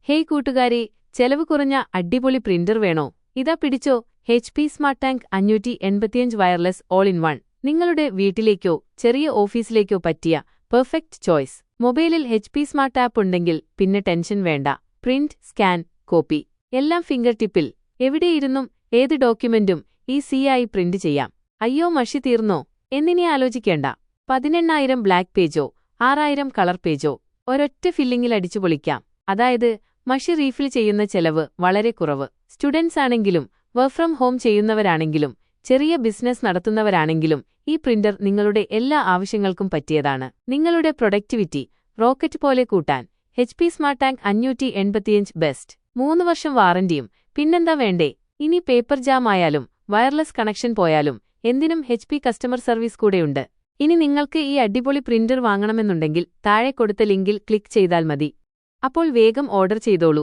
Hey കൂട്ടുകാരെ, ചെലവ് കുറഞ്ഞ അടിപൊളി പ്രിന്റർ വേണോ? ഇതാ പിടിച്ചോ, HP smart tank 585 wireless all in one. നിങ്ങളുടെ വീട്ടിലേക്കോ ചെറിയ ഓഫീസിലേക്കോ പറ്റിയ പെർഫെക്റ്റ് ചോയ്സ്. മൊബൈലിൽ HP സ്മാർട്ട് ആപ്പ് ഉണ്ടെങ്കിൽ പിന്നെ ടെൻഷൻ വേണ്ട. പ്രിന്റ്, സ്കാൻ, കോപ്പി എല്ലാം ഫിംഗർ ടിപ്പിൽ. എവിടെയിരുന്നും ഏത് ഡോക്യുമെന്റും ഈസിയായി പ്രിന്റ് ചെയ്യാം. അയ്യോ, മഷി തീർന്നോ എന്നിനി ആലോചിക്കേണ്ട. 18,000 ബ്ലാക്ക് പേജോ 6,000 കളർ പേജോ ഒരൊറ്റ ഫില്ലിങ്ങിൽ അടിച്ചുപൊളിക്കാം. അതായത് മഷി റീഫിൽ ചെയ്യുന്ന ചെലവ് വളരെ കുറവ്. സ്റ്റുഡൻസ് ആണെങ്കിലും വർക്ക് ഫ്രം ഹോം ചെയ്യുന്നവരാണെങ്കിലും ചെറിയ ബിസിനസ് നടത്തുന്നവരാണെങ്കിലും ഈ പ്രിന്റർ നിങ്ങളുടെ എല്ലാ ആവശ്യങ്ങൾക്കും പറ്റിയതാണ്. നിങ്ങളുടെ പ്രൊഡക്ടിവിറ്റി റോക്കറ്റ് പോലെ കൂട്ടാൻ HP സ്മാർട്ട് ടാങ്ക് 585 ബെസ്റ്റ്. 3 വർഷം വാറന്റിയും. പിന്നെന്താ വേണ്ടേ? ഇനി പേപ്പർ ജാം ആയാലും വയർലെസ് കണക്ഷൻ പോയാലും എന്തിനും HP കസ്റ്റമർ സർവീസ് കൂടെയുണ്ട്. ഇനി നിങ്ങൾക്ക് ഈ അടിപൊളി പ്രിന്റർ വാങ്ങണമെന്നുണ്ടെങ്കിൽ താഴെ കൊടുത്ത ലിങ്കിൽ ക്ലിക്ക് ചെയ്താൽ മതി. അപ്പോൾ വേഗം ഓർഡർ ചെയ്തോളൂ.